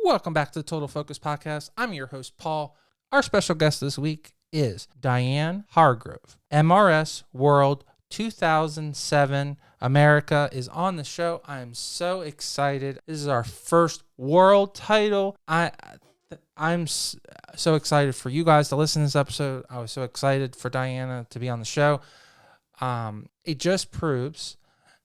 Welcome back to the Total Focus Podcast. I'm your host, Paul. Our special guest this week is Diane Hardgrove. MRS World 2007 America is on the show. I am so excited. This is our first world title. I'm so excited for you guys to listen to this episode. I was so excited for Diana to be on the show. It just proves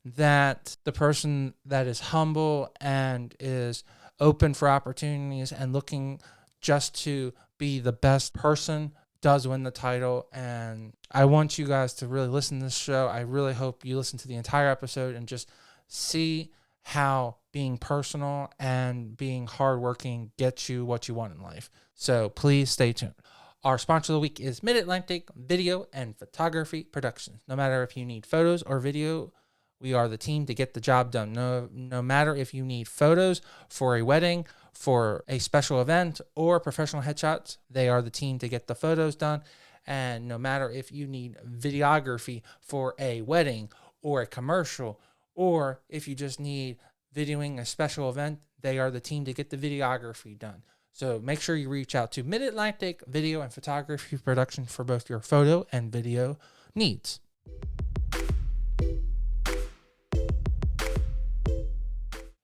that the person that is humble and is open for opportunities and looking just to be the best person does win the title. And I want you guys to really listen to this show. I really hope you listen to the entire episode and just see how being personal and being hardworking gets you what you want in life. So please stay tuned. Our sponsor of the week is MidAtlantic Video and Photography Productions. No matter if you need photos or video, we are the team to get the job done. No matter if you need photos for a wedding, for a special event, or professional headshots, they are the team to get the photos done. And no matter if you need videography for a wedding or a commercial, or if you just need videoing a special event, they are the team to get the videography done. So make sure you reach out to MidAtlantic Video and Photography Production for both your photo and video needs.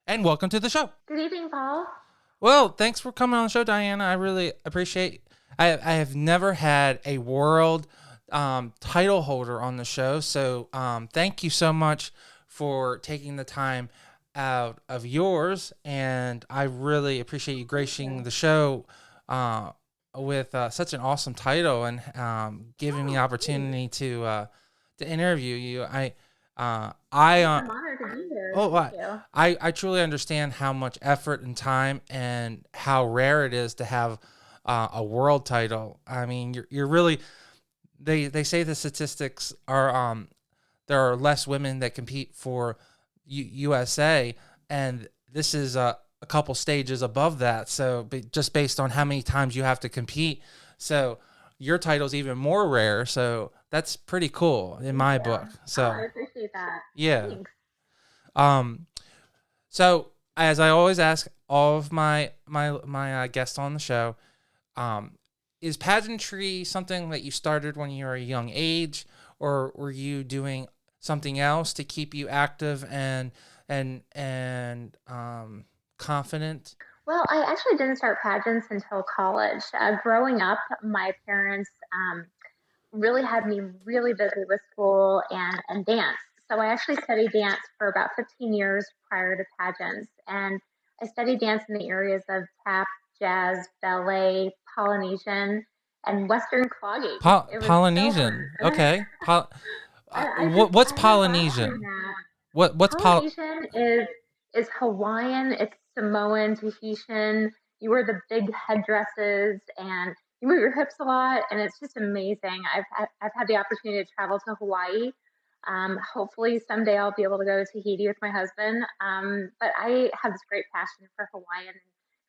And welcome to the show. Good evening, Paul. Well, thanks for coming on the show, Diana. I really appreciate. I have never had a world title holder on the show, so thank you so much for taking the time out of yours, and I really appreciate you gracing the show with such an awesome title and giving me the opportunity to interview you. I'm honored to be here. I truly understand how much effort and time and how rare it is to have a world title. I mean, you're really, they say the statistics are there are less women that compete for USA, and this is a couple stages above that. So just based on how many times you have to compete, so your title's even more rare. So that's pretty cool in my book. So I appreciate that. Yeah. Thanks. So as I always ask all of my guests on the show, is pageantry something that you started when you were a young age, or were you doing something else to keep you active and confident? Well, I actually didn't start pageants until college. Growing up, my parents really had me really busy with school and dance. So I actually studied dance for about 15 years prior to pageants. And I studied dance in the areas of tap, jazz, ballet, Polynesian, and Western clogging. Polynesian. So okay. What's Polynesian? What's Polynesian is Hawaiian, it's Samoan, Tahitian. You wear the big headdresses and you move your hips a lot, and it's just amazing. I've had the opportunity to travel to Hawaii. Hopefully someday I'll be able to go to Tahiti with my husband. But I have this great passion for Hawaiian and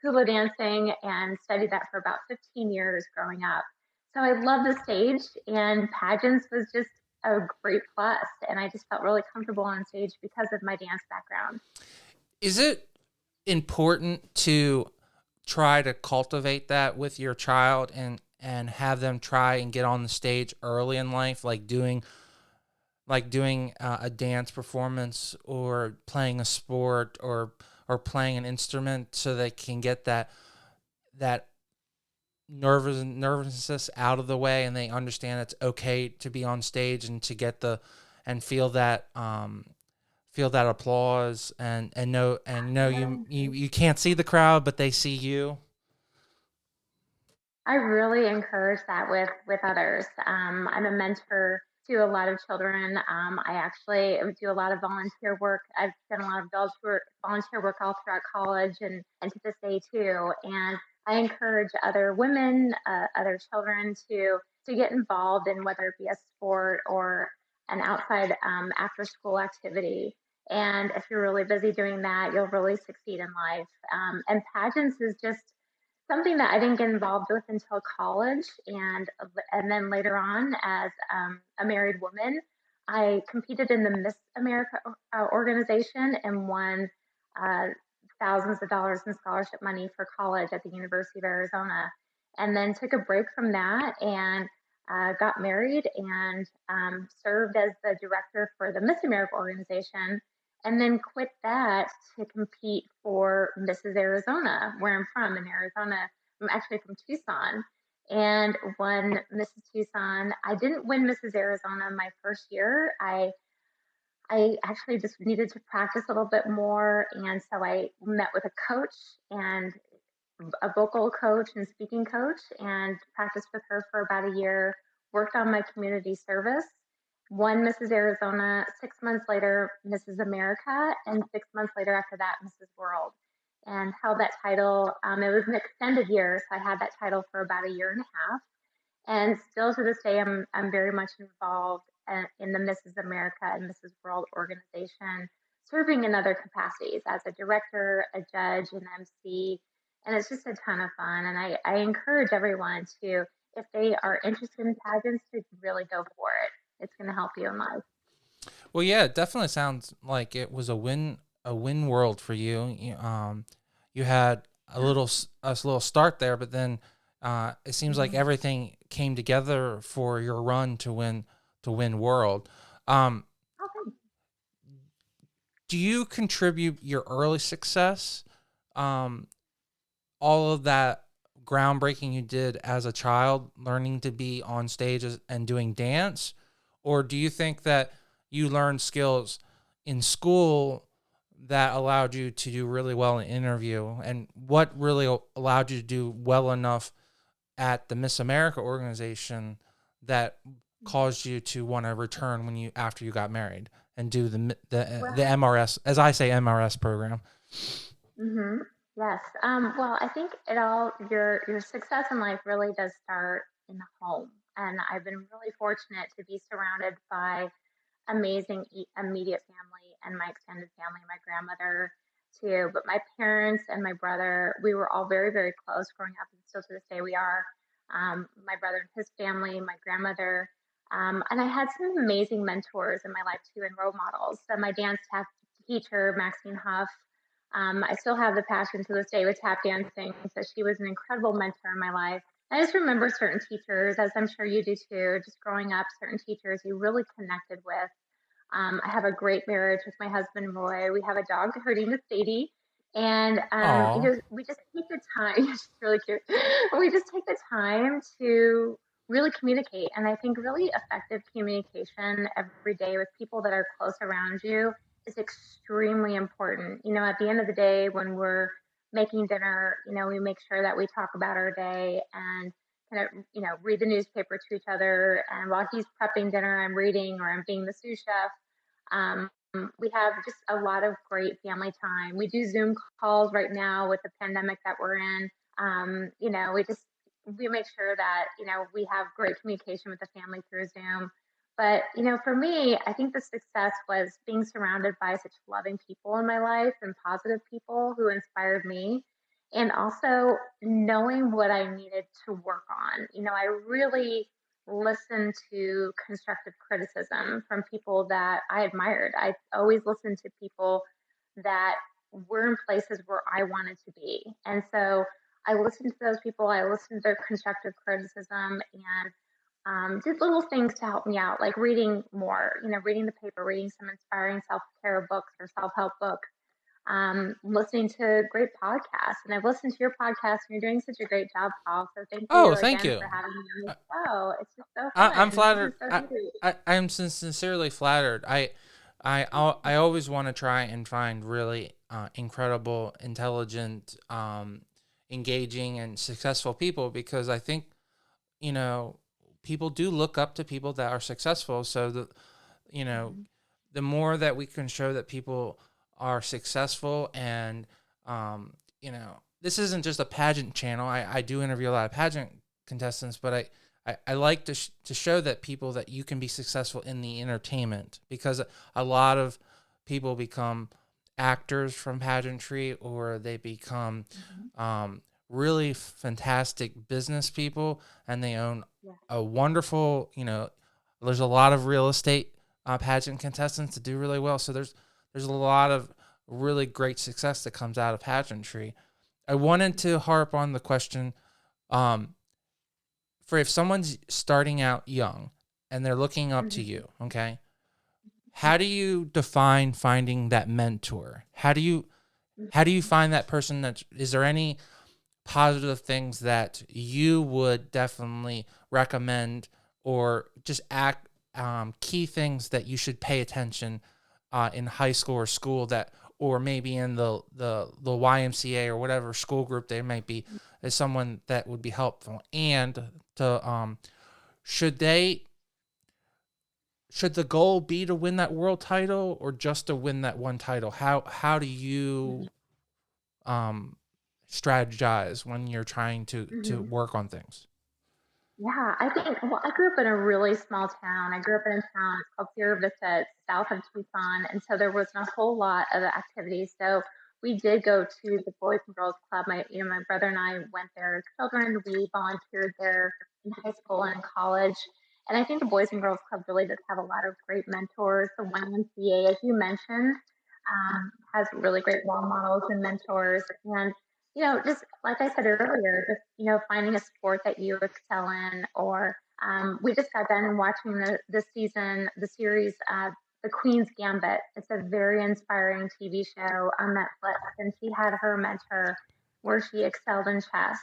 hula dancing and studied that for about 15 years growing up. So I love the stage, and pageants was just a great plus. And I just felt really comfortable on stage because of my dance background. Is it important to try to cultivate that with your child and have them try and get on the stage early in life, like doing a dance performance or playing a sport or playing an instrument, so they can get that nervousness out of the way, and they understand it's okay to be on stage and to get feel that applause and know you can't see the crowd, but they see you. I really encourage that with others. I'm a mentor to a lot of children. I actually do a lot of volunteer work. I've done a lot of volunteer work all throughout college and to this day too. And I encourage other women, other children to get involved in whether it be a sport or an outside after school activity. And if you're really busy doing that, you'll really succeed in life. And pageants is just something that I didn't get involved with until college, and then later on as a married woman, I competed in the Miss America organization and won thousands of dollars in scholarship money for college at the University of Arizona, and then took a break from that and got married and served as the director for the Miss America organization, and then quit that to compete for Mrs. Arizona, where I'm from in Arizona. I'm actually from Tucson, and won Mrs. Tucson. I didn't win Mrs. Arizona my first year. I actually just needed to practice a little bit more, and so I met with a coach and a vocal coach and speaking coach, and practiced with her for about a year. Worked on my community service. Won Mrs. Arizona. 6 months later, Mrs. America, and 6 months later after that, Mrs. World, and held that title. It was an extended year, so I had that title for about a year and a half. And still to this day, I'm very much involved in the Mrs. America and Mrs. World organization, serving in other capacities as a director, a judge, an MC, and it's just a ton of fun. And I encourage everyone to, if they are interested in pageants, to really go for it. It's going to help you in life. Well, yeah, it definitely sounds like it was a win world for you. You had a little start there, but then it seems like everything came together for your run to win world. Do you contribute your early success, all of that groundbreaking you did as a child, learning to be on stage and doing dance, or do you think that you learned skills in school that allowed you to do really well in an interview, and what really allowed you to do well enough at the Miss America organization that caused you to want to return after you got married and do the MRS, as I say, MRS program? Mm-hmm. Yes. Well, I think your success in life really does start in the home, and I've been really fortunate to be surrounded by amazing immediate family and my extended family, my grandmother too, but my parents and my brother, we were all very, very close growing up, and still to this day we are. My brother and his family, my grandmother, and I had some amazing mentors in my life too, and role models. So my dance teacher, Maxine Huff, I still have the passion to this day with tap dancing. So she was an incredible mentor in my life. I just remember certain teachers, as I'm sure you do too, just growing up, certain teachers you really connected with. I have a great marriage with my husband, Roy. We have a dog, her name is Sadie. And we just take the time, she's really cute. We just take the time to really communicate. And I think really effective communication every day with people that are close around you is extremely important. At the end of the day, when we're making dinner, we make sure that we talk about our day and kind of, read the newspaper to each other. And while he's prepping dinner, I'm reading or I'm being the sous chef. We have just a lot of great family time. We do Zoom calls right now with the pandemic that we're in. We make sure that, we have great communication with the family through Zoom. But, for me, I think the success was being surrounded by such loving people in my life and positive people who inspired me. And also knowing what I needed to work on. I really listened to constructive criticism from people that I admired. I always listened to people that were in places where I wanted to be. And so I listened to those people, I listened to their constructive criticism, and did little things to help me out, like reading more, reading the paper, reading some inspiring self-care books or self-help books, listening to great podcasts. And I've listened to your podcast, and you're doing such a great job, Paul. So thank you Thank again you. for having me on the show. It's just so fun. I'm flattered. So I'm sincerely flattered. I always want to try and find really incredible, intelligent, engaging, and successful people, because I think, people do look up to people that are successful. So the more that we can show that people are successful, and this isn't just a pageant channel. I do interview a lot of pageant contestants, but I like to show that people, that you can be successful in the entertainment, because a lot of people become actors from pageantry, or they become really fantastic business people, and they own a wonderful, there's a lot of real estate pageant contestants that do really well. So there's a lot of really great success that comes out of pageantry. I wanted to harp on the question, for if someone's starting out young and they're looking up to you, okay, how do you define finding that mentor? How do you find that person? That is there any positive things that you would definitely recommend, or just key things that you should pay attention in high school or school, that, or maybe in the YMCA or whatever school group they might be, as someone that would be helpful? And to should the goal be to win that world title, or just to win that one title? How do you strategize when you're trying to work on things? Yeah, I think, well, I grew up in a really small town. I grew up in a town called Sierra Vista, south of Tucson. And so there wasn't a whole lot of activities. So we did go to the Boys and Girls Club. My brother and I went there as children. We volunteered there in high school and in college. And I think the Boys and Girls Club really does have a lot of great mentors. The YMCA, as you mentioned, has really great role models and mentors. And just like I said earlier, just, finding a sport that you excel in, or we just got done watching the series, The Queen's Gambit. It's a very inspiring TV show on Netflix, and she had her mentor where she excelled in chess.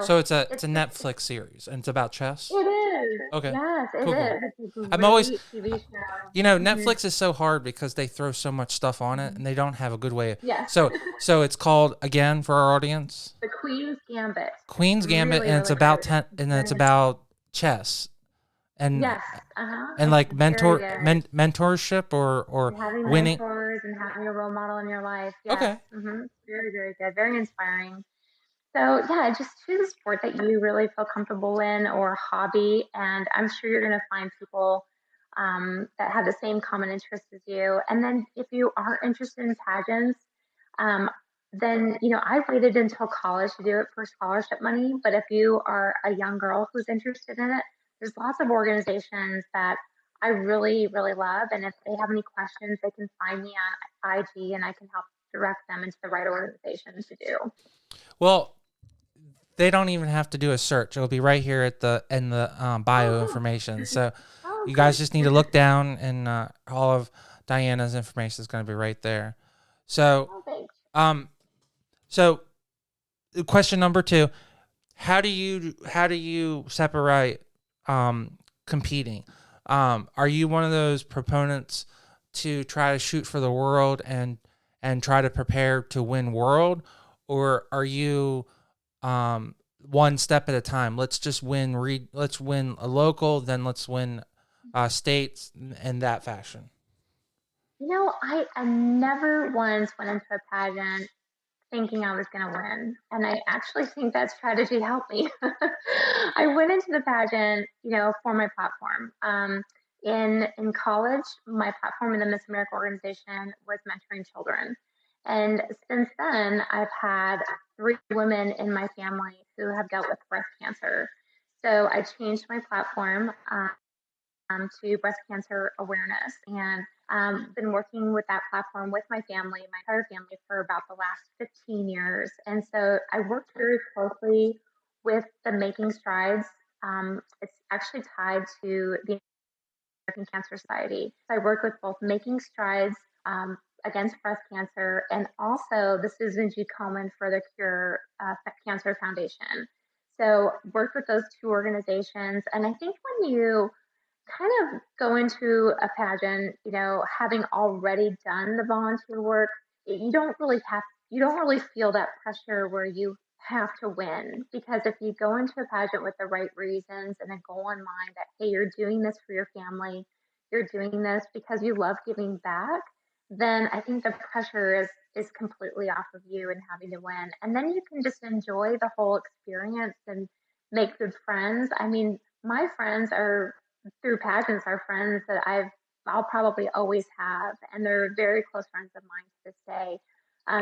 So it's a Netflix series, and it's about chess. It is. Okay. Yes, it Cool. is. It's a I'm always, great TV show. Netflix is so hard because they throw so much stuff on it, and they don't have a good way. Yes. So it's called, again, for our audience, The Queen's Gambit. Queen's Gambit, Really, and it's really about good. it's about chess, and Yes. and like It's very good. mentorship, or And having winning. mentors and having a role model in your life. Yes. Okay. Very, very good. Very inspiring. So yeah, just choose a sport that you really feel comfortable in, or a hobby, and I'm sure you're going to find people that have the same common interests as you. And then if you are interested in pageants, um, then I waited until college to do it for scholarship money. But if you are a young girl who's interested in it, there's lots of organizations that I really, really love. And if they have any questions, they can find me on IG, and I can help direct them into the right organization to do. Well, they don't even have to do a search. It'll be right here in the bio information. So you guys just need to look down, and all of Diana's information is going to be right there. So, so question number 2: how do you separate competing? Are you one of those proponents to try to shoot for the world and try to prepare to win world, or are you one step at a time? Let's just let's win a local, then let's win states, in that fashion. I never once went into a pageant thinking I was going to win. And I actually think that strategy helped me. I went into the pageant, for my platform. In college, my platform in the Miss America organization was mentoring children. And since then, I've had 3 women in my family who have dealt with breast cancer. So I changed my platform to breast cancer awareness, and been working with that platform with my family, my entire family, for about the last 15 years. And so I worked very closely with the Making Strides. It's actually tied to the American Cancer Society. So I work with both Making Strides against breast cancer, and also the Susan G. Komen for the Cure Cancer Foundation. So worked with those 2 organizations. And I think when you kind of go into a pageant, having already done the volunteer work, you don't really feel that pressure where you have to win. Because if you go into a pageant with the right reasons and a goal in mind that, hey, you're doing this for your family, you're doing this because you love giving back, then I think the pressure is completely off of you and having to win. And then you can just enjoy the whole experience and make good friends. I mean, my friends are through pageants are friends that I'll probably always have, and they're very close friends of mine to this day.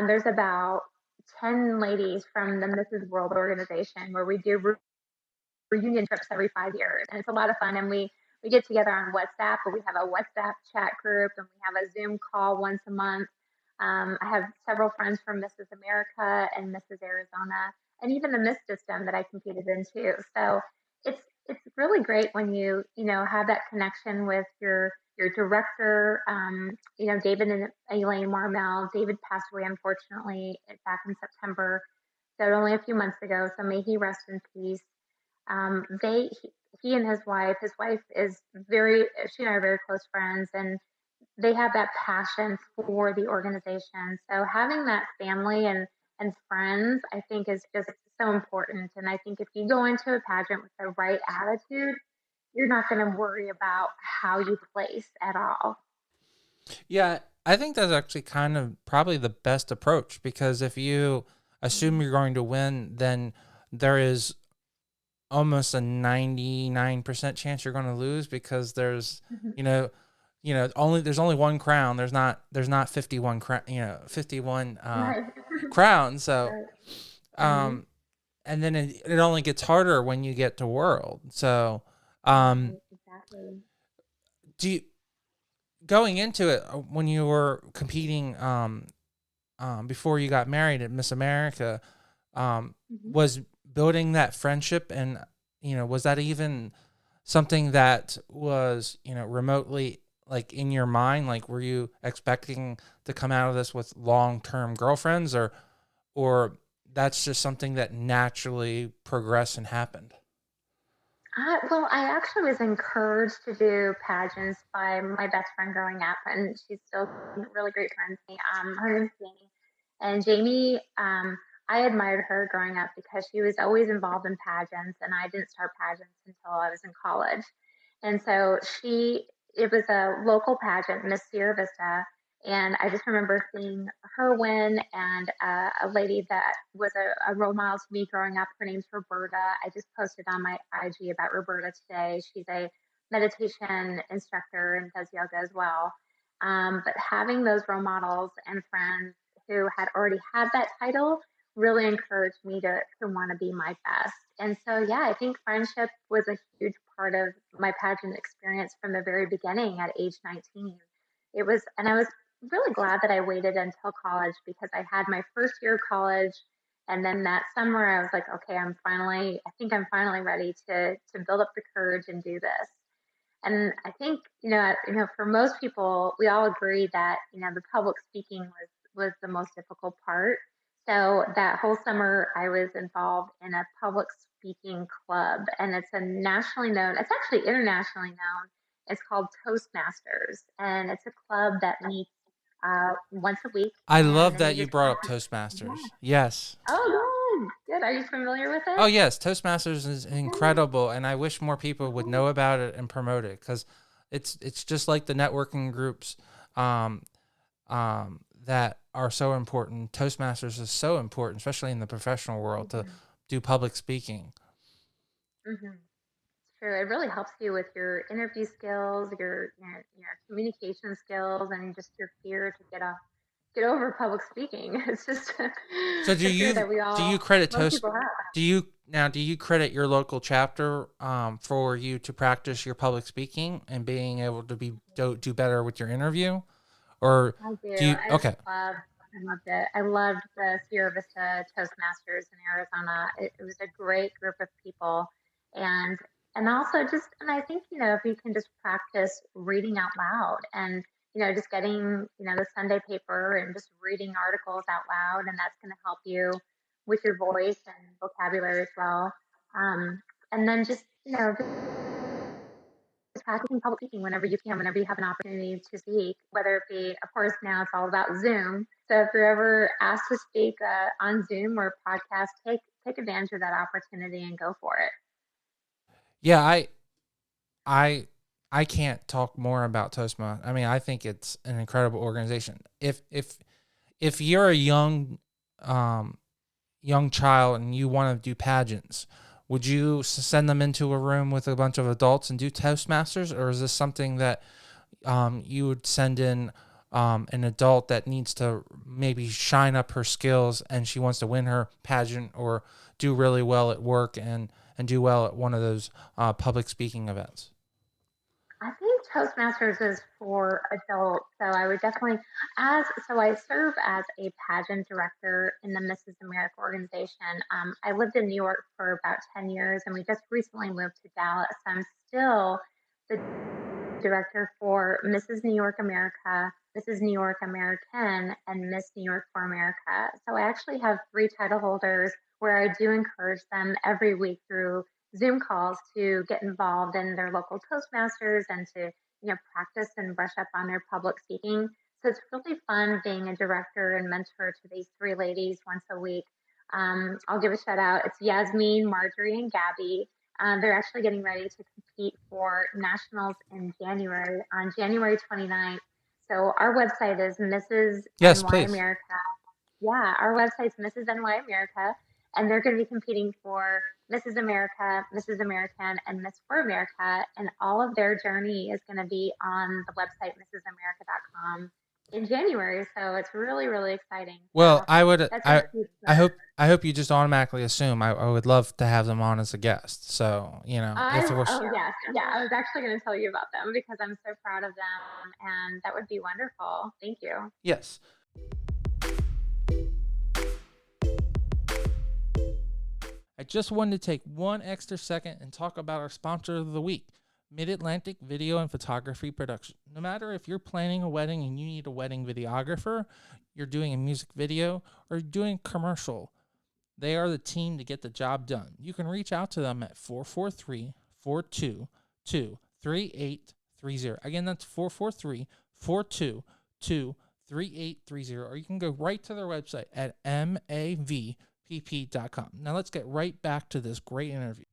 There's about 10 ladies from the Mrs. World organization where we do reunion trips every 5 years, and it's a lot of fun. And we get together on WhatsApp, or we have a WhatsApp chat group, and we have a Zoom call once a month. I have several friends from Mrs. America and Mrs. Arizona, and even the Miss System that I competed in too. So it's really great when you have that connection with your director. David and Elaine Marmel. David passed away unfortunately back in September, so only a few months ago. So may he rest in peace. He and his wife is she and I are very close friends, and they have that passion for the organization. So having that family and friends, I think, is just so important. And I think if you go into a pageant with the right attitude, you're not going to worry about how you place at all. Yeah, I think that's actually kind of probably the best approach, because if you assume you're going to win, then there is almost a 99% chance you're going to lose, because there's, Mhm. there's only one crown. There's not 51 51 Right. crowns. So, Right. Hmm. um, and then it only gets harder when you get to world. So, Right. Exactly. do you, going into it, when you were competing, before you got married at Miss America, Hmm. was building that friendship, and was that even something that was remotely like in your mind? Like, were you expecting to come out of this with long-term girlfriends, or that's just something that naturally progressed and happened? Well, I actually was encouraged to do pageants by my best friend growing up, and she's still a really great friend to me. Her name's Jamie. And Jamie, I admired her growing up because she was always involved in pageants, and I didn't start pageants until I was in college. And so it was a local pageant, Miss Sierra Vista, and I just remember seeing her win, and a lady that was a role model to me growing up. Her name's Roberta. I just posted on my IG about Roberta today. She's a meditation instructor and does yoga as well. But having those role models and friends who had already had that title really encouraged me to want to be my best. And so, yeah, I think friendship was a huge part of my pageant experience from the very beginning at age 19. And I was really glad that I waited until college because I had my first year of college. And then that summer, I was like, okay, I think I'm finally ready to build up the courage and do this. And I think, for most people, we all agree that, the public speaking was the most difficult part. So that whole summer, I was involved in a public speaking club, and it's actually internationally known. It's called Toastmasters, and it's a club that meets once a week, I and love then that you you just brought up practice. Toastmasters. Yeah. Yes. Oh, good. Good. Are you familiar with Oh it? yes, Toastmasters is incredible, and I wish more people would know about it and promote it, because it's just like the networking groups, um, that are so important. Toastmasters is so important, especially in the professional world, to Hmm. do public speaking. Hmm. True. It really helps you with your interview skills, your communication skills, and just your fear to get over public speaking. It's just So a fear that do you credit most Toast people have. do you credit your local chapter, for you to practice your public speaking and being able to do better with your interview, or I do. do you? Okay. I loved it. I loved the Sierra Vista Toastmasters in Arizona. It was a great group of people, and also and I think if you can just practice reading out loud, and just getting the Sunday paper and just reading articles out loud, and that's going to help you with your voice and vocabulary as well. And then just practicing public speaking whenever you can, whenever you have an opportunity to speak, whether it be, of course, now it's all about Zoom. So if you're ever asked to speak on Zoom or podcast, take advantage of that opportunity and go for it. Yeah, I I can't talk more about Toastmasters. I mean, I think it's an incredible organization. If you're a um young child and you want to do pageants, would you send them into a room with a bunch of adults and do Toastmasters, or is this something that, you would send in, an adult that needs to maybe shine up her skills and she wants to win her pageant, or do really well at work and do well at one of those, public speaking events? I think Toastmasters is for adults, so I would definitely, I serve as a pageant director in the Mrs. America organization. I lived in New York for about 10 years, and we just recently moved to Dallas. So I'm still the director for Mrs. New York America, Mrs. New York American, and Miss New York for America. So I actually have 3 title holders where I do encourage them every week through Zoom calls to get involved in their local Toastmasters and to practice and brush up on their public speaking. So it's really fun being a director and mentor to these 3 ladies once a week. I'll give a shout out. It's Yasmin, Marjorie, and Gabby. They're actually getting ready to compete for nationals in January, on January 29th. So our website is Mrs. Yes, NY please. America. Yeah, our website's Mrs. NY America, and they're going to be competing for Mrs. America, Mrs. American, and Miss for America, and all of their journey is going to be on the website mrsamerica.com in January. So it's really, really exciting. Well, So I hope you just automatically assume I would love to have them on as a guest. So, if it was. Oh, yes. Yeah, I was actually going to tell you about them because I'm so proud of them, and that would be wonderful. Thank you. Yes. I just wanted to take one extra second and talk about our sponsor of the week, MidAtlantic Video and Photography Production. No matter if you're planning a wedding and you need a wedding videographer, you're doing a music video, or you're doing a commercial, they are the team to get the job done. You can reach out to them at 443-422-3830. Again, that's 443-422-3830. Or you can go right to their website at mavpp.com. Now let's get right back to this great interview.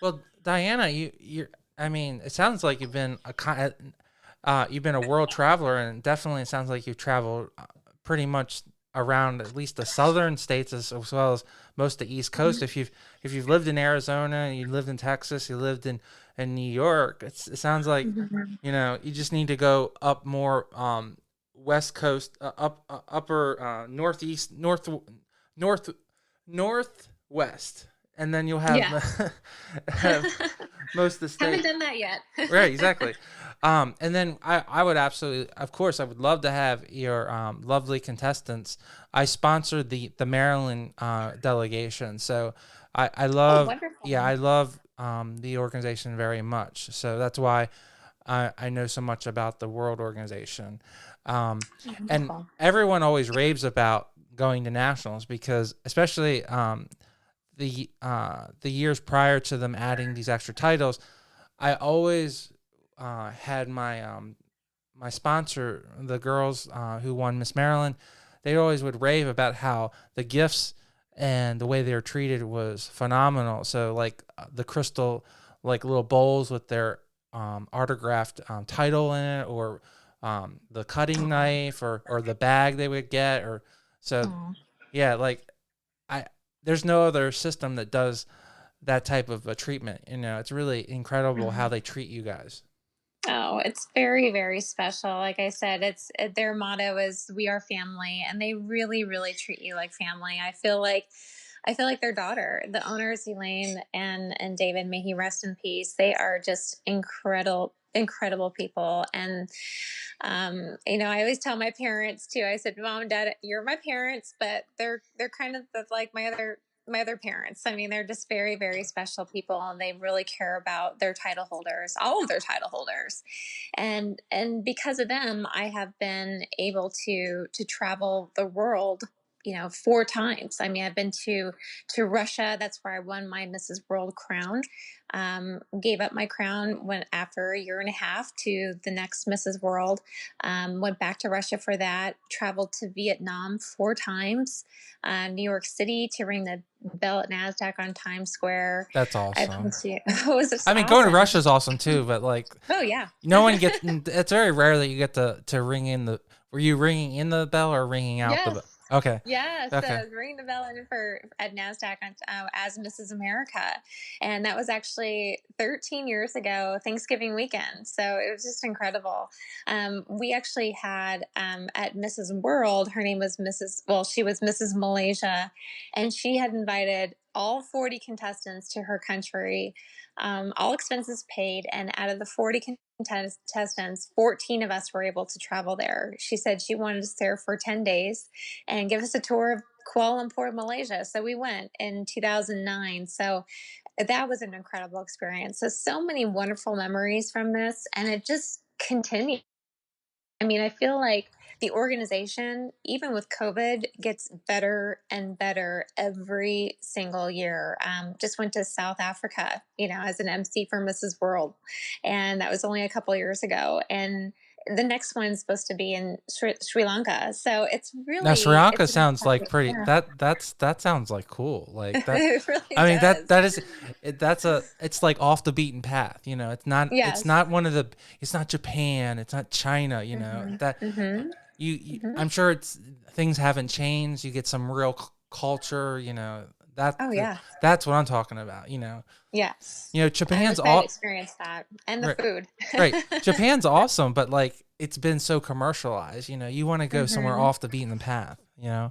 Well, Diana, it sounds like you've been a world traveler, and definitely it sounds like you've traveled pretty much around at least the southern states as well as most of the East Coast. Mm-hmm. If you've lived in Arizona, you lived in Texas, you lived in New York, it sounds like you just need to go up more West Coast, upper northeast, northwest. And then you'll have, have most of the state. Haven't done that yet. Right, exactly. And then I would absolutely, of course, I would love to have your lovely contestants. I sponsored the Maryland delegation, so I love, I love the organization very much. So that's why I know so much about the World Organization. And everyone always raves about going to nationals because, especially the years prior to them adding these extra titles, I always had my my sponsor, the girls who won Miss Maryland, they always would rave about how the gifts and the way they were treated was phenomenal. So like the crystal, like little bowls with their autographed title in it, or the cutting knife, or the bag they would get, or so. Aww. Yeah, like there's no other system that does that type of a treatment. It's really incredible how they treat you guys. Oh, it's very, very special. Like I said, their motto is "We are family," and they really, really treat you like family. I feel like their daughter, the owners, Elaine and David, may he rest in peace. They are just incredible people. And I always tell my parents too. I said, "Mom and Dad, you're my parents, but they're kind of like my other parents." I mean, they're just very, very special people, and they really care about their title holders, all of their title holders. And because of them, I have been able to travel the world, 4 times. I mean, I've been to Russia. That's where I won my Mrs. World crown. Gave up my crown, went after a year and a half to the next Mrs. World. Went back to Russia for that. Traveled to Vietnam 4 times. New York City to ring the bell at NASDAQ on Times Square. That's awesome. Going to Russia is awesome too, but like, oh yeah, no one gets. It's very rare that you get to ring in the. Were you ringing in the bell or ringing out the bell? Okay. Yes, Okay. ringing the bell in for at NASDAQ as Mrs. America, and that was actually 13 years ago, Thanksgiving weekend. So it was just incredible. We actually had at Mrs. World, her name was Mrs. Well, she was Mrs. Malaysia, and she had invited all 40 contestants to her country, all expenses paid, and out of the 40 contestants, 14 of us were able to travel there. She said she wanted us there for 10 days and give us a tour of Kuala Lumpur, Malaysia. So we went in 2009. So that was an incredible experience. So many wonderful memories from this, and it just continued. I mean, I feel like the organization, even with COVID, gets better and better every single year. Just went to South Africa, as an MC for Mrs. World, and that was only a couple years ago. And the next one's supposed to be in Sri Lanka. So it's Now Sri really, Lanka it's an sounds like exciting, pretty yeah, that sounds like cool. Like that it really I mean does. it's like off the beaten path, it's Yes. not it's not Japan, it's not China, Mm-hmm. that Mm-hmm. you Mm-hmm. I'm sure things haven't changed. You get some real culture, that Oh, yeah. that's what I'm talking about, Yes. I'm Japan's excited to all experience that and the right, food. right. Japan's awesome, but like it's been so commercialized, you want to go somewhere Mm-hmm. off the beaten path.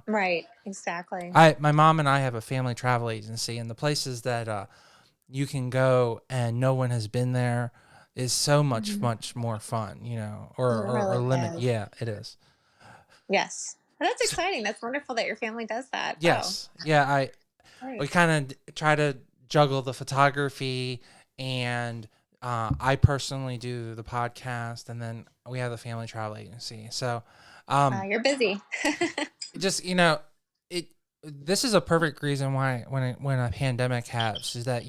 Right, exactly. My mom and I have a family travel agency, and the places that you can go and no one has been there is so much Mhm. much more fun, It or really limit. is. Yeah, it is. Yes. Well, that's exciting. That's wonderful that your family does that. Oh, Yes, yeah. We great. kind of try to juggle the photography, and I personally do the podcast, and then we have the family travel agency. So, You're busy. just it this is a perfect reason why when a pandemic happens is that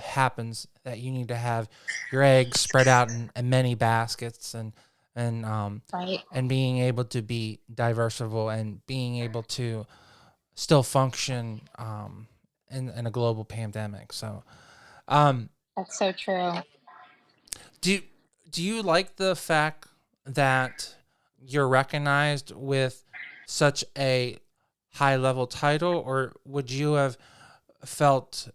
happens that you need to have your eggs spread out in many baskets, and Right. and being able to be diversifiable and being able to still function in a global pandemic. So That's so true. do do you like the fact that you're recognized with such a high level title, or would you have felt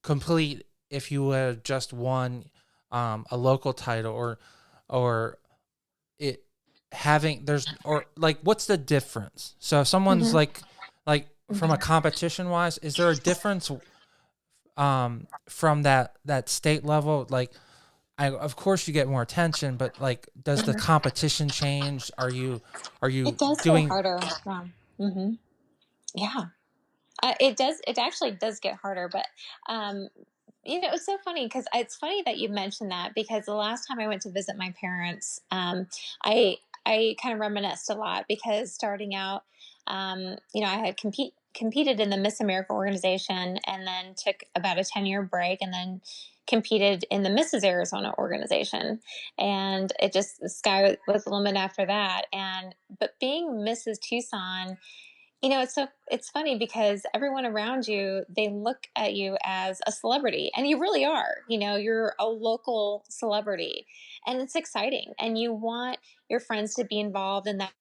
complete if you would have just won a local title, or it having there's or like what's the difference? So if someone's Hmm. like from a competition wise, is there a difference from that state level? Like of course you get more attention, but like does the competition change? Are you It does get doing harder. Yeah. Hmm. Yeah. It does. It actually does get harder, but um, it's so funny because it's funny that you mentioned that because the last time I went to visit my parents, I kind of reminisced a lot because starting out, I had competed in the Miss America organization and then took about a 10-year break and then competed in the Mrs. Arizona organization, and it just the sky was the limit after that. And but being Mrs. Tucson, it's funny because everyone around you, they look at you as a celebrity, and you really are. You're a local celebrity, and it's exciting, and you want your friends to be involved in that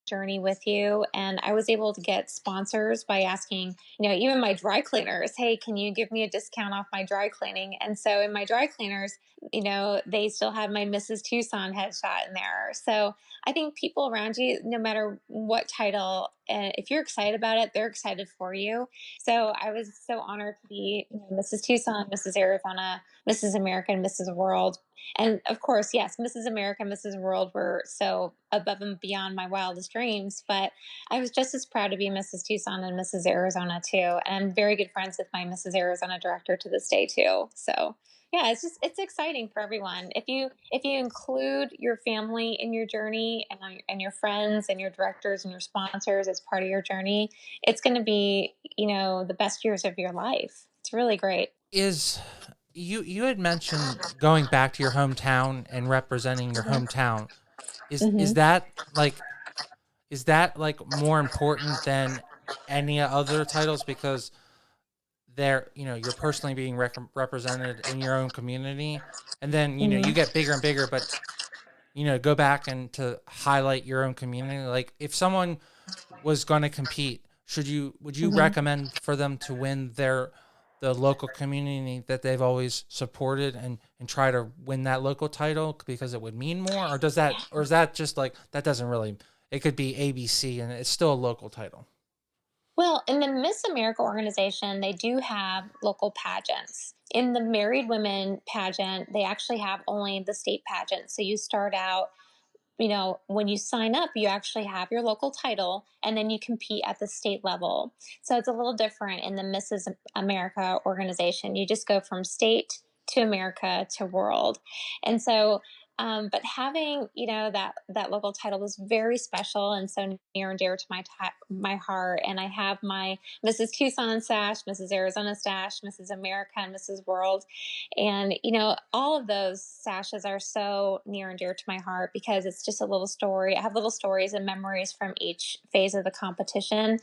journey with you. And I was able to get sponsors by asking, even my dry cleaners, hey, can you give me a discount off my dry cleaning? And so in my dry cleaners, they still have my Mrs. Tucson headshot in there. So I think people around you, no matter what title, if you're excited about it, they're excited for you. So I was so honored to be Mrs. Tucson, Mrs. Arizona, Mrs. America, and Mrs. World. And of course, yes, Mrs. America and Mrs. World were so above and beyond my wildest dreams. But I was just as proud to be Mrs. Tucson and Mrs. Arizona too. And I'm very good friends with my Mrs. Arizona director to this day too. So yeah, it's exciting for everyone. If you include your family in your journey and your friends and your directors and your sponsors as part of your journey, it's going to be the best years of your life. It's really great. is you had mentioned going back to your hometown and representing your Hmm. hometown. Is Hmm. is that like is that like more important than any other titles because you're personally being represented in your own community, and then you Hmm. get bigger and bigger, but go back and to highlight your own community? Like if someone was going to compete, would you recommend for them to win the local community that they've always supported and try to win that local title because it would mean more? Or is that just like, that doesn't really, it could be ABC and it's still a local title? Well, in the Miss America organization, they do have local pageants. In the Married Women pageant, they actually have only the state pageant. So you start out, when you sign up, you actually have your local title and then you compete at the state level. So it's a little different in the Mrs. America organization. You just go from state to America to world. And so, but having, that local title was very special and so near and dear to my heart. And I have my Mrs. Tucson sash, Mrs. Arizona sash, Mrs. America, and Mrs. World. And, all of those sashes are so near and dear to my heart because it's just a little story. I have little stories and memories from each phase of the competition.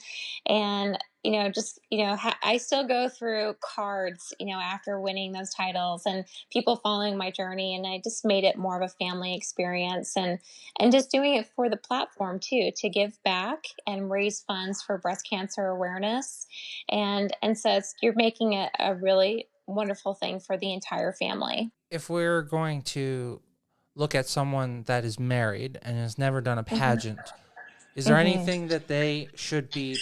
And, I still go through cards, after winning those titles and people following my journey. And I just made it more of a family experience and just doing it for the platform too, to give back and raise funds for breast cancer awareness. And so you're making it a really wonderful thing for the entire family. If we're going to look at someone that is married and has never done a pageant, is there anything that they should be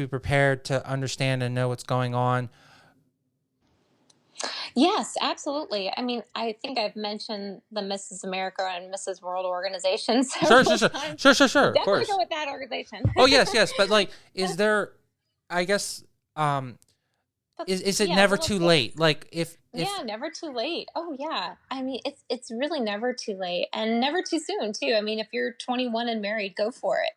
prepared to understand and know what's going on? Yes, absolutely. I mean, I think I've mentioned the Mrs. America and Mrs. World organization Sure, several times. sure. Of Definitely course. go with that organization. Oh yes. But like, is there? I guess. Is it never too late? Like if yeah, never too late. Oh yeah. I mean, it's really never too late and never too soon too. I mean, if you're 21 and married, go for it.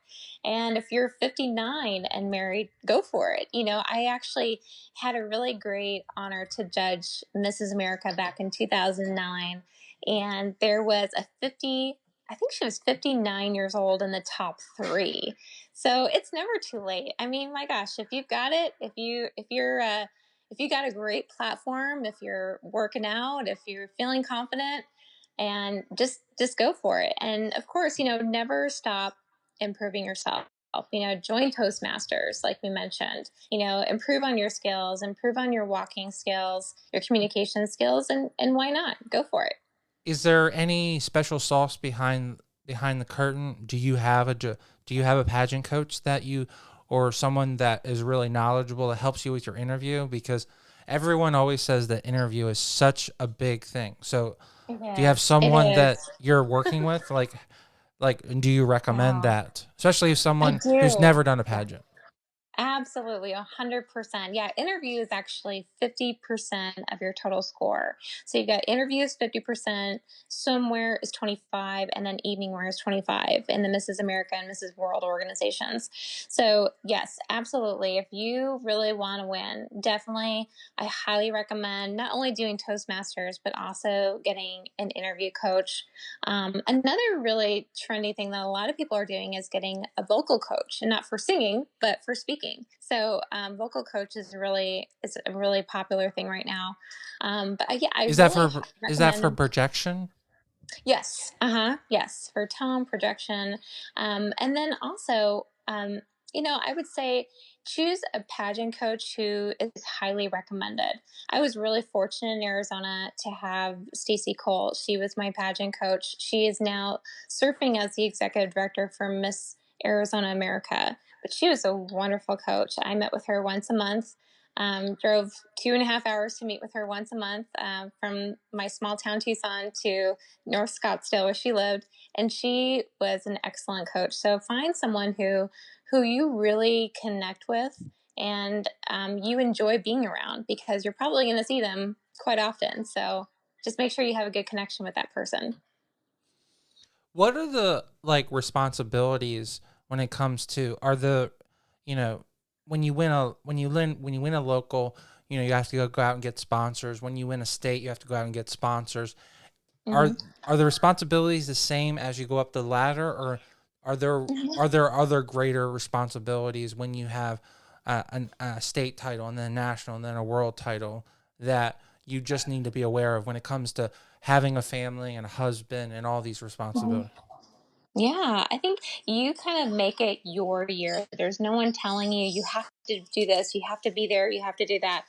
And if you're 59 and married, go for it. I actually had a really great honor to judge Mrs. America back in 2009, and there was I think she was 59 years old in the top 3. So it's never too late. I mean, my gosh, if you've got it, if you got a great platform, if you're working out, if you're feeling confident, and just go for it. And of course, never stop improving yourself. Join Toastmasters, like we mentioned. Improve on your skills, improve on your walking skills, your communication skills, and why not? Go for it. Is there any special sauce behind the curtain? Do you have a pageant coach or someone that is really knowledgeable that helps you with your interview? Because everyone always says that interview is such a big thing. So do you have someone that you're working with? Like, do you recommend that, especially if someone who's never done a pageant? Absolutely, 100%. Yeah, interview is actually 50% of your total score. So you got interviews 50%, swimwear is 25, and then evening wear is 25 in the Mrs. America and Mrs. World organizations. So yes, absolutely. If you really want to win, definitely, I highly recommend not only doing Toastmasters, but also getting an interview coach. Another really trendy thing that a lot of people are doing is getting a vocal coach, and not for singing, but for speaking. So vocal coach is a really popular thing right now. But yeah, is that for projection? Yes. Yes, for tone projection, and then also, I would say choose a pageant coach who is highly recommended. I was really fortunate in Arizona to have Stacy Cole. She was my pageant coach. She is now serving as the executive director for Miss Arizona America, but she was a wonderful coach. I met with her once a month. Drove 2.5 hours to meet with her once a month, from my small town Tucson to North Scottsdale where she lived, and she was an excellent coach. So find someone who you really connect with and you enjoy being around, because you're probably going to see them quite often. So just make sure you have a good connection with that person. What are the responsibilities when it comes to when you win a local, you have to go out and get sponsors. When you win a state, you have to go out and get sponsors. Are the responsibilities the same as you go up the ladder, or are there other greater responsibilities when you have a state title and then a national and then a world title that you just need to be aware of when it comes to having a family and a husband and all these responsibilities? Yeah, I think you kind of make it your year. There's no one telling you you have to do this, you have to be there, you have to do that.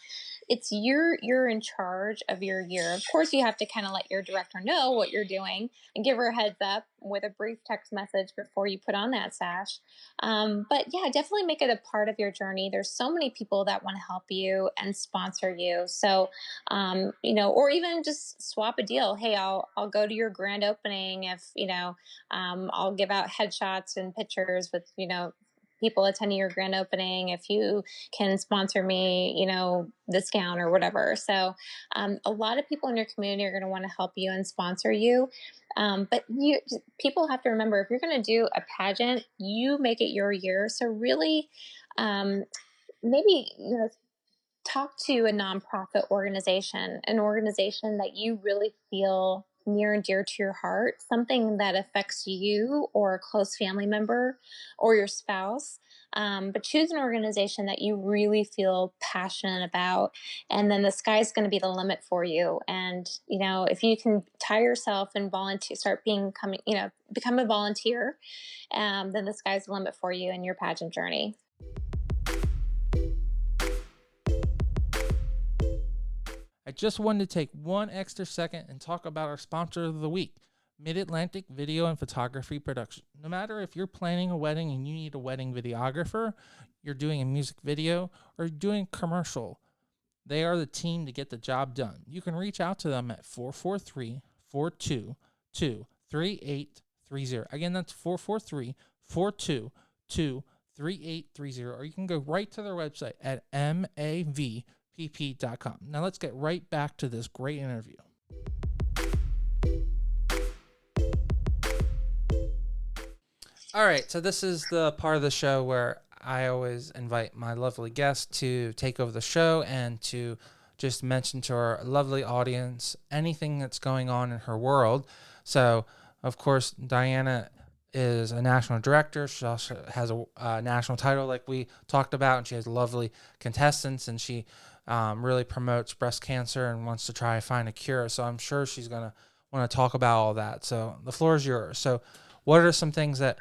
It's you're in charge of your year. Of course, you have to kind of let your director know what you're doing and give her a heads up with a brief text message before you put on that sash. But yeah, definitely make it a part of your journey. There's so many people that want to help you and sponsor you. So, or even just swap a deal. Hey, I'll go to your grand opening if I'll give out headshots and pictures with, people attending your grand opening if you can sponsor me, this gown or whatever. So a lot of people in your community are going to want to help you and sponsor you. But people have to remember, if you're going to do a pageant, you make it your year. So really, maybe, talk to a nonprofit organization, an organization that you really feel near and dear to your heart, something that affects you or a close family member or your spouse. But choose an organization that you really feel passionate about, and then the sky's going to be the limit for you. And if you can tie yourself and volunteer, become a volunteer, then the sky's the limit for you in your pageant journey. I just wanted to take one extra second and talk about our sponsor of the week, MidAtlantic Video and Photography Production. No matter if you're planning a wedding and you need a wedding videographer, you're doing a music video, or doing a commercial, they are the team to get the job done. You can reach out to them at 443-422-3830. Again, that's 443-422-3830. Or you can go right to their website at MAVPP.com. Now let's get right back to this great interview. All right, so this is the part of the show where I always invite my lovely guests to take over the show and to just mention to our lovely audience anything that's going on in her world. So, of course, Diana is a national director. She also has a national title like we talked about, and she has lovely contestants, and she really promotes breast cancer and wants to try to find a cure. So I'm sure she's going to want to talk about all that. So the floor is yours. So what are some things that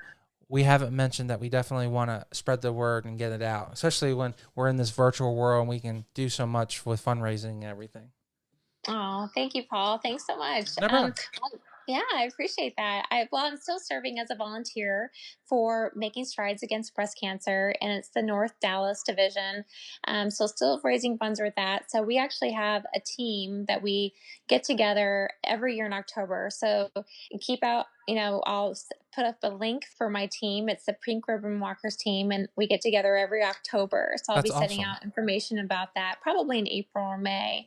we haven't mentioned that we definitely want to spread the word and get it out, especially when we're in this virtual world and we can do so much with fundraising and everything? Oh, thank you, Paul. Thanks so much. No problem. Yeah, I appreciate that. I'm still serving as a volunteer for Making Strides Against Breast Cancer, and it's the North Dallas division. So still raising funds with that. So we actually have a team that we get together every year in October. So keep out, I'll put up a link for my team. It's the Pink Ribbon Walkers team, and we get together every October. So I'll That's be sending awesome. out information about that probably in April or May.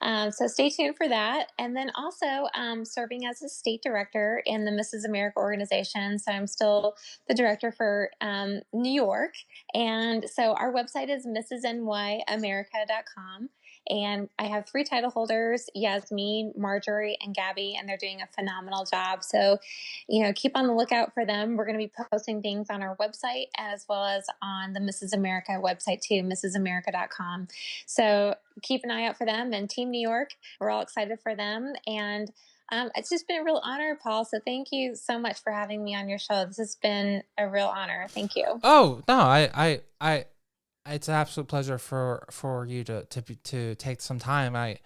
So stay tuned for that. And then also serving as a state director in the Mrs. America organization. So I'm still the director for New York. And so our website is mrsnyamerica.com. And I have 3 title holders, Yasmin, Marjorie, and Gabby, and they're doing a phenomenal job. So, keep on the lookout for them. We're going to be posting things on our website as well as on the Mrs. America website too, mrsamerica.com. So keep an eye out for them. And Team New York, we're all excited for them. And it's just been a real honor, Paul. So thank you so much for having me on your show. This has been a real honor. Thank you. Oh, no, I it's an absolute pleasure for you to take some time. I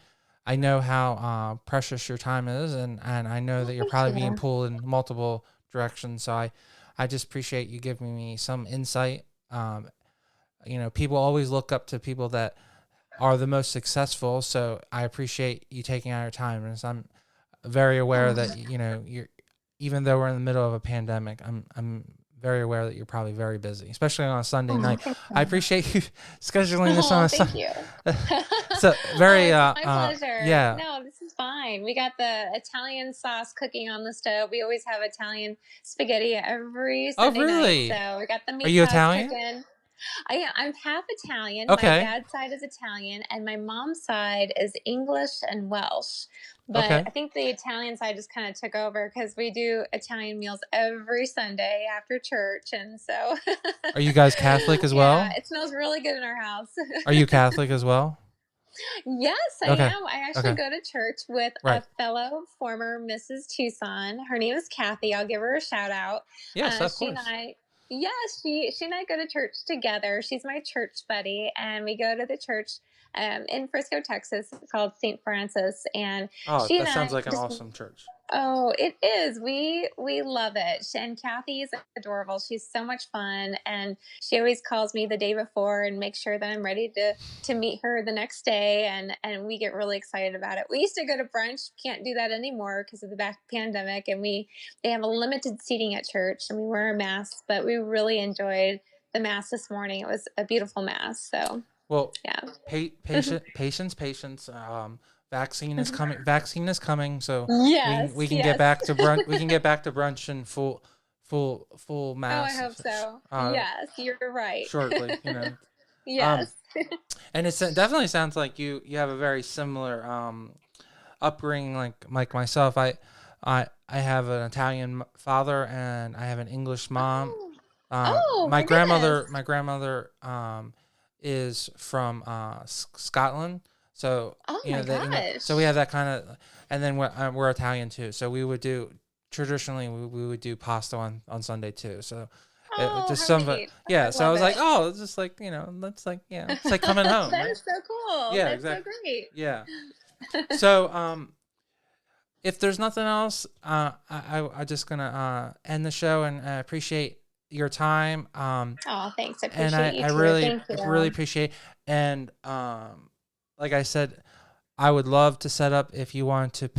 know how precious your time is, and I know that you're probably being pulled in multiple directions. So I just appreciate you giving me some insight. People always look up to people that are the most successful. So I appreciate you taking out your time, and I'm very aware that you're, even though we're in the middle of a pandemic, I'm very aware that you're probably very busy, especially on a Sunday night. I appreciate you scheduling this on a Sunday. Thank you. So very, my pleasure. yeah. No, this is fine. We got the Italian sauce cooking on the stove. We always have Italian spaghetti every Sunday really? night. So we got the meat. Are you Italian? Cooking. I'm half Italian. Okay. My dad's side is Italian, and my mom's side is English and Welsh. But okay. I think the Italian side just kind of took over because we do Italian meals every Sunday after church. And so. Are you guys Catholic as well? Yeah, it smells really good in our house. Are you Catholic as well? Yes, I Okay. am. I actually Okay. go to church with a Right. fellow former Mrs. Tucson. Her name is Kathy. I'll give her a shout out. Yes, of She and course. I, yes, she and I go to church together. She's my church buddy, and we go to the church in Frisco, Texas. It's called St. Francis, and Oh, she and that sounds I like an just awesome church. Oh, it is. We love it. And Kathy is adorable. She's so much fun, and she always calls me the day before and makes sure that I'm ready to meet her the next day, and we get really excited about it. We used to go to brunch. Can't do that anymore because of the back pandemic, and they have a limited seating at church, and we wear a mask, but we really enjoyed the mass this morning. It was a beautiful mass. So, Well, yeah. patience. Vaccine is coming. Vaccine is coming. So Yes, we can get yes. back to brunch. We can get back to brunch in full Oh, I mass. hope so. Yes, you're right. Shortly. Um, Yes. and it definitely sounds like you have a very similar upbringing like myself. I have an Italian father and I have an English mom. Oh, oh My my goodness. grandmother is from Scotland, so Oh my so we gosh. have that kind of, and then we're Italian too, so we would do traditionally we would do pasta on Sunday too. So Oh, just how some of it, neat. yeah. I So I love was like, it. oh, it's just like that's like it's like coming home, That right? is so cool. Yeah, That's so exactly. great. Yeah. So if there's nothing else, I just gonna end the show, and I appreciate your time. Oh, thanks. I And appreciate you I too. really Thank really you. appreciate, and like I said, I would love to set up if you want to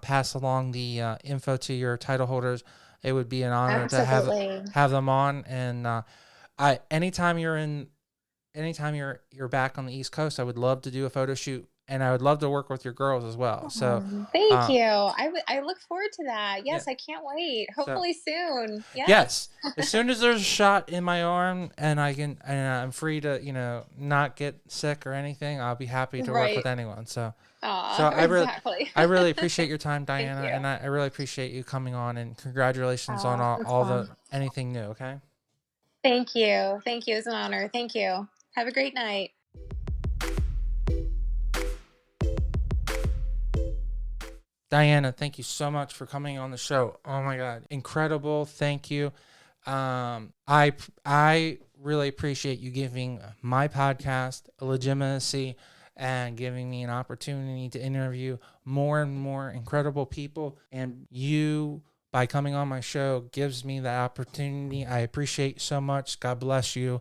pass along the info to your title holders. It would be an honor to Absolutely. have them on, and I anytime you're back on the East Coast, I would love to do a photo shoot, and I would love to work with your girls as well. So, Thank uh, you. I look forward to that. yeah. Yes, I can't wait. So Hopefully soon. Yes. yes, as soon as there's a shot in my arm and I'm free to not get sick or anything, I'll be happy to work Right. with anyone. So Exactly. I really appreciate your time, Thank Diana, you. and I really appreciate you coming on, and congratulations on It's all the fun. anything new. Okay. Thank you. Thank you. It's an honor. Thank you. Have a great night. Diana, thank you so much for coming on the show. Oh my God, incredible! Thank you. I really appreciate you giving my podcast a legitimacy and giving me an opportunity to interview more and more incredible people. And you, by coming on my show, gives me that opportunity. I appreciate so much. God bless you.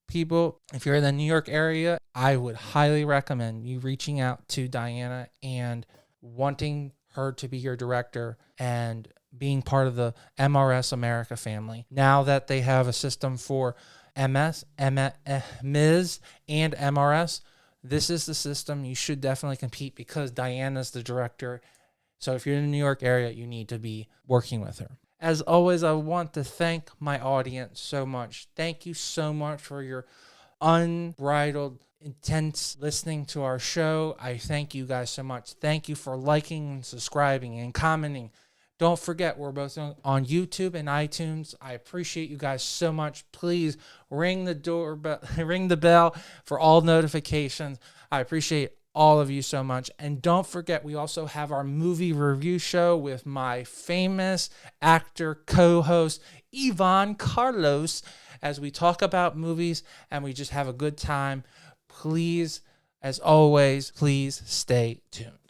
People, if you're in the New York area, I would highly recommend you reaching out to Diana and wanting her to be your director and being part of the MRS America family. Now that they have a system for Ms. and MRS, this is the system. You should definitely compete because Diana's the director. So if you're in the New York area, you need to be working with her. As always, I want to thank my audience so much. Thank you so much for your unbridled, intense listening to our show. I thank you guys so much. Thank you for liking and subscribing and commenting. Don't forget, we're both on YouTube and iTunes. I appreciate you guys so much. Please ring the doorbell, ring the bell for all notifications. I appreciate all of you so much. And don't forget, we also have our movie review show with my famous actor co-host, Ivan Carlos, as we talk about movies and we just have a good time. Please, as always, please stay tuned.